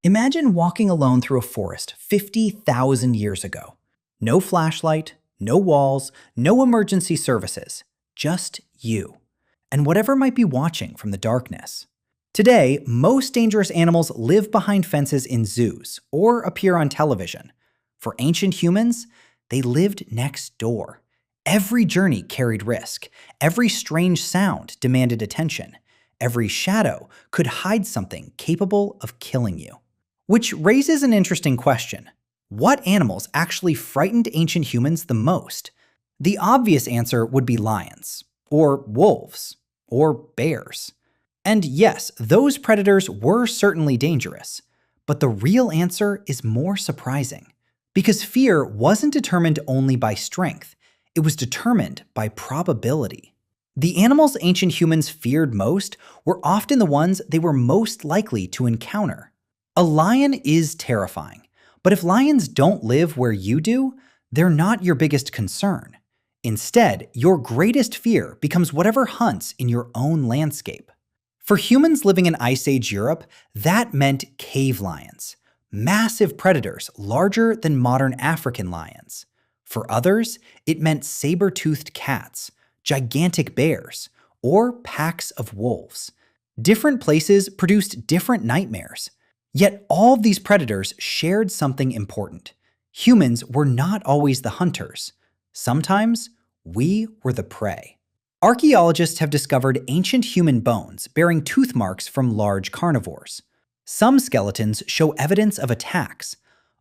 Imagine walking alone through a forest 50,000 years ago. No flashlight, no walls, no emergency services, just you, and whatever might be watching from the darkness. Today, most dangerous animals live behind fences in zoos or appear on television. For ancient humans, they lived next door. Every journey carried risk. Every strange sound demanded attention. Every shadow could hide something capable of killing you. Which raises an interesting question. What animals actually frightened ancient humans the most? The obvious answer would be lions, or wolves, or bears. And yes, those predators were certainly dangerous. But the real answer is more surprising. Because fear wasn't determined only by strength, it was determined by probability. The animals ancient humans feared most were often the ones they were most likely to encounter. A lion is terrifying, but if lions don't live where you do, they're not your biggest concern. Instead, your greatest fear becomes whatever hunts in your own landscape. For humans living in Ice Age Europe, that meant cave lions, massive predators larger than modern African lions. For others, it meant saber-toothed cats, gigantic bears, or packs of wolves. Different places produced different nightmares. Yet all of these predators shared something important. Humans were not always the hunters. Sometimes, we were the prey. Archaeologists have discovered ancient human bones bearing tooth marks from large carnivores. Some skeletons show evidence of attacks.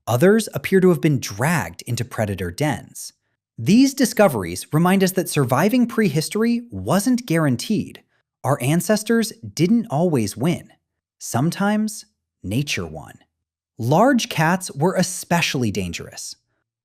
Others appear to have been dragged into predator dens. These discoveries remind us that surviving prehistory wasn't guaranteed. Our ancestors didn't always win. Sometimes, nature won. Large cats were especially dangerous.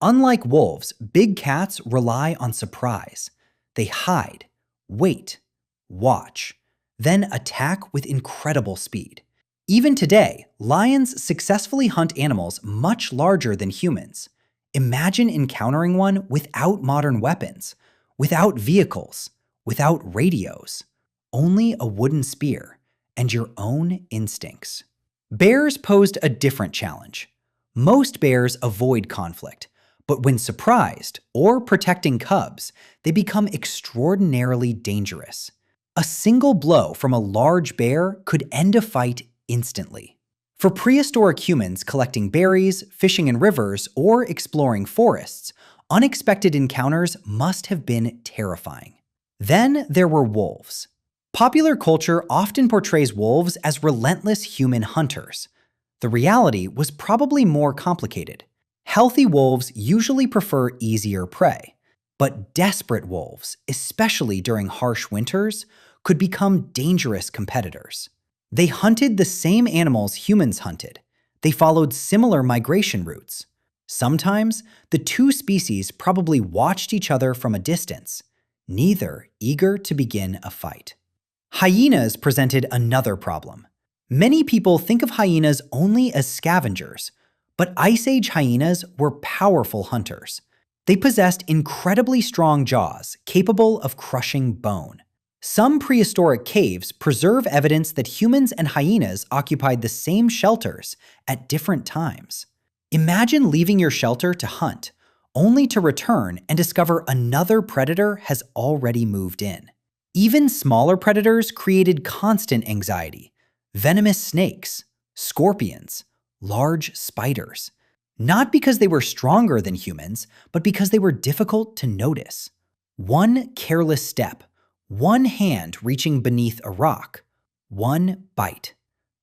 Unlike wolves, big cats rely on surprise. They hide, wait, watch, then attack with incredible speed. Even today, lions successfully hunt animals much larger than humans. Imagine encountering one without modern weapons, without vehicles, without radios, only a wooden spear and your own instincts. Bears posed a different challenge. Most bears avoid conflict, but when surprised or protecting cubs, they become extraordinarily dangerous. A single blow from a large bear could end a fight instantly. For prehistoric humans collecting berries, fishing in rivers, or exploring forests, unexpected encounters must have been terrifying. Then there were wolves. Popular culture often portrays wolves as relentless human hunters. The reality was probably more complicated. Healthy wolves usually prefer easier prey, but desperate wolves, especially during harsh winters, could become dangerous competitors. They hunted the same animals humans hunted. They followed similar migration routes. Sometimes, the two species probably watched each other from a distance, neither eager to begin a fight. Hyenas presented another problem. Many people think of hyenas only as scavengers, but Ice Age hyenas were powerful hunters. They possessed incredibly strong jaws capable of crushing bone. Some prehistoric caves preserve evidence that humans and hyenas occupied the same shelters at different times. Imagine leaving your shelter to hunt, only to return and discover another predator has already moved in. Even smaller predators created constant anxiety. Venomous snakes, scorpions, large spiders. Not because they were stronger than humans, but because they were difficult to notice. One careless step, one hand reaching beneath a rock, one bite.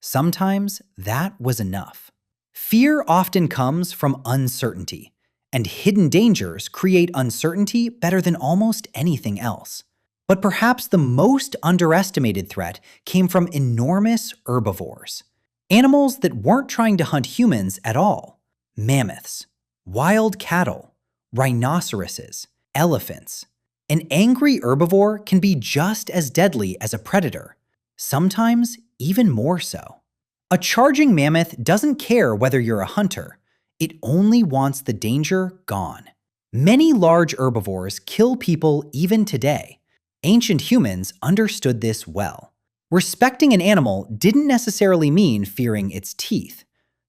Sometimes that was enough. Fear often comes from uncertainty, and hidden dangers create uncertainty better than almost anything else. But perhaps the most underestimated threat came from enormous herbivores. Animals that weren't trying to hunt humans at all. Mammoths, wild cattle, rhinoceroses, elephants. An angry herbivore can be just as deadly as a predator, sometimes even more so. A charging mammoth doesn't care whether you're a hunter. It only wants the danger gone. Many large herbivores kill people even today. Ancient humans understood this well. Respecting an animal didn't necessarily mean fearing its teeth.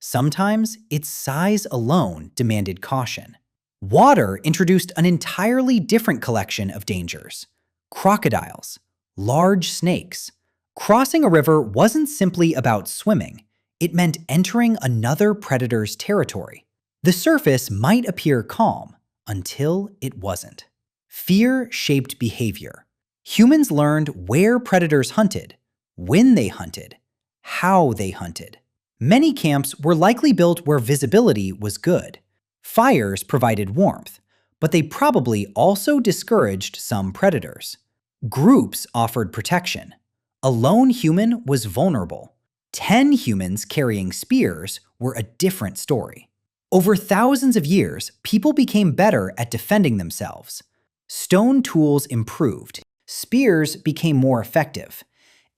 Sometimes its size alone demanded caution. Water introduced an entirely different collection of dangers. Crocodiles, large snakes. Crossing a river wasn't simply about swimming. It meant entering another predator's territory. The surface might appear calm until it wasn't. Fear shaped behavior. Humans learned where predators hunted, when they hunted, how they hunted. Many camps were likely built where visibility was good. Fires provided warmth, but they probably also discouraged some predators. Groups offered protection. A lone human was vulnerable. 10 humans carrying spears were a different story. Over thousands of years, people became better at defending themselves. Stone tools improved. Spears became more effective.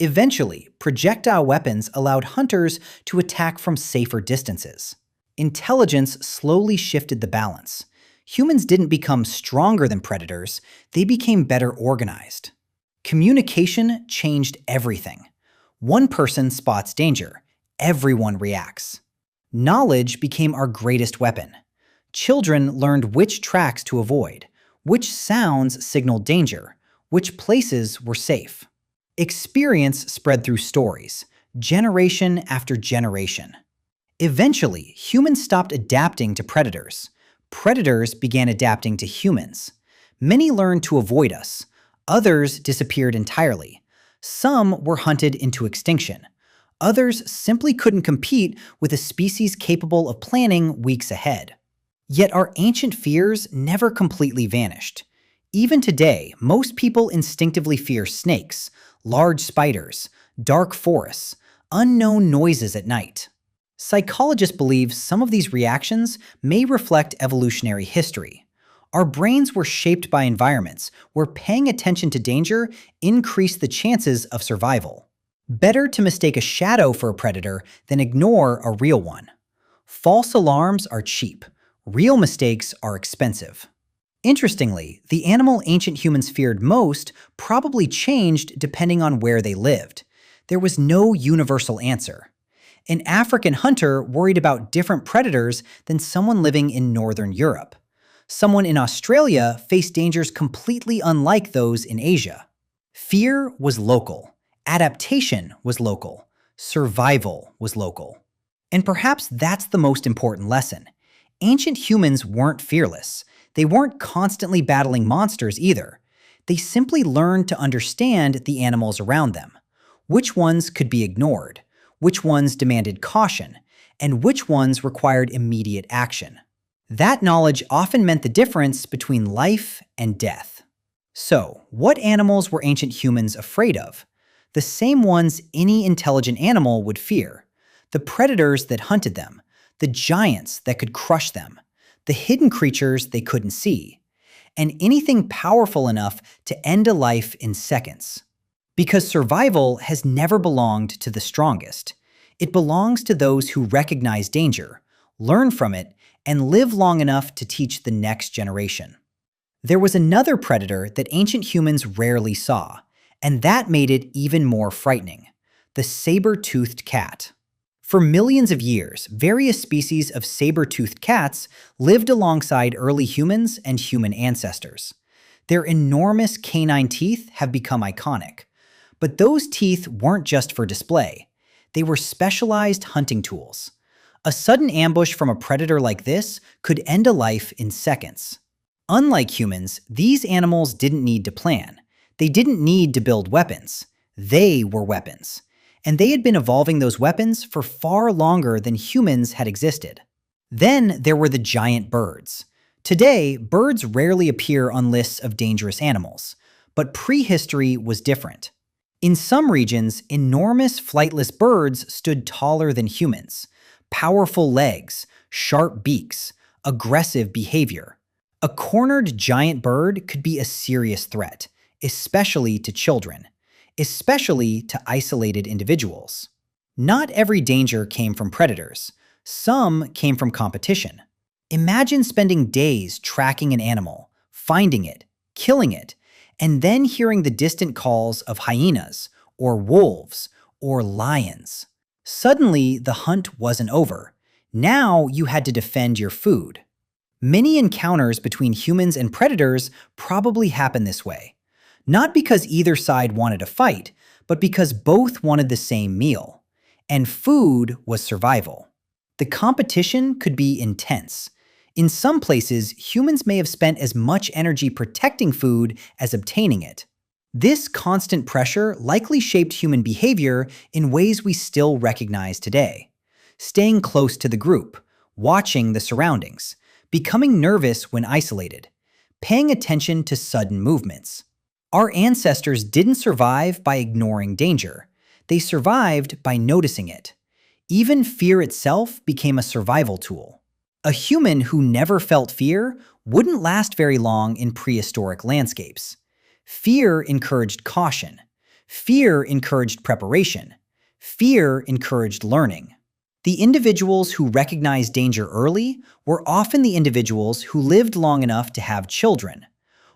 Eventually, projectile weapons allowed hunters to attack from safer distances. Intelligence slowly shifted the balance. Humans didn't become stronger than predators, they became better organized. Communication changed everything. One person spots danger, everyone reacts. Knowledge became our greatest weapon. Children learned which tracks to avoid, which sounds signaled danger, which places were safe. Experience spread through stories, generation after generation. Eventually, humans stopped adapting to predators. Predators began adapting to humans. Many learned to avoid us. Others disappeared entirely. Some were hunted into extinction. Others simply couldn't compete with a species capable of planning weeks ahead. Yet our ancient fears never completely vanished. Even today, most people instinctively fear snakes, large spiders, dark forests, unknown noises at night. Psychologists believe some of these reactions may reflect evolutionary history. Our brains were shaped by environments where paying attention to danger increased the chances of survival. Better to mistake a shadow for a predator than ignore a real one. False alarms are cheap. Real mistakes are expensive. Interestingly, the animal ancient humans feared most probably changed depending on where they lived. There was no universal answer. An African hunter worried about different predators than someone living in northern Europe. Someone in Australia faced dangers completely unlike those in Asia. Fear was local. Adaptation was local. Survival was local. And perhaps that's the most important lesson. Ancient humans weren't fearless. They weren't constantly battling monsters either. They simply learned to understand the animals around them. Which ones could be ignored, which ones demanded caution, and which ones required immediate action. That knowledge often meant the difference between life and death. So, what animals were ancient humans afraid of? The same ones any intelligent animal would fear. The predators that hunted them, the giants that could crush them, the hidden creatures they couldn't see, and anything powerful enough to end a life in seconds. Because survival has never belonged to the strongest. It belongs to those who recognize danger, learn from it, and live long enough to teach the next generation. There was another predator that ancient humans rarely saw, and that made it even more frightening: the saber-toothed cat. For millions of years, various species of saber-toothed cats lived alongside early humans and human ancestors. Their enormous canine teeth have become iconic. But those teeth weren't just for display. They were specialized hunting tools. A sudden ambush from a predator like this could end a life in seconds. Unlike humans, these animals didn't need to plan. They didn't need to build weapons. They were weapons. And they had been evolving those weapons for far longer than humans had existed. Then there were the giant birds. Today, birds rarely appear on lists of dangerous animals. But prehistory was different. In some regions, enormous flightless birds stood taller than humans. Powerful legs, sharp beaks, aggressive behavior. A cornered giant bird could be a serious threat, especially to children, especially to isolated individuals. Not every danger came from predators. Some came from competition. Imagine spending days tracking an animal, finding it, killing it, and then hearing the distant calls of hyenas, or wolves, or lions. Suddenly, the hunt wasn't over. Now you had to defend your food. Many encounters between humans and predators probably happen this way. Not because either side wanted to fight, but because both wanted the same meal. And food was survival. The competition could be intense. In some places, humans may have spent as much energy protecting food as obtaining it. This constant pressure likely shaped human behavior in ways we still recognize today. Staying close to the group, watching the surroundings, becoming nervous when isolated, paying attention to sudden movements. Our ancestors didn't survive by ignoring danger. They survived by noticing it. Even fear itself became a survival tool. A human who never felt fear wouldn't last very long in prehistoric landscapes. Fear encouraged caution. Fear encouraged preparation. Fear encouraged learning. The individuals who recognized danger early were often the individuals who lived long enough to have children.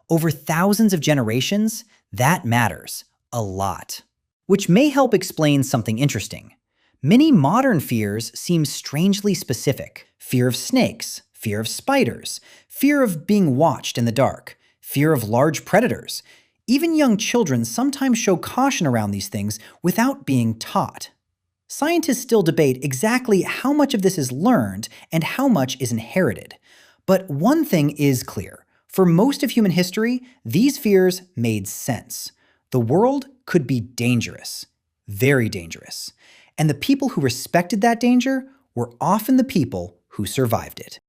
Over thousands of generations, that matters a lot. Which may help explain something interesting. Many modern fears seem strangely specific. Fear of snakes, fear of spiders, fear of being watched in the dark, fear of large predators. Even young children sometimes show caution around these things without being taught. Scientists still debate exactly how much of this is learned and how much is inherited. But one thing is clear. For most of human history, these fears made sense. The world could be dangerous, very dangerous. And the people who respected that danger were often the people who survived it.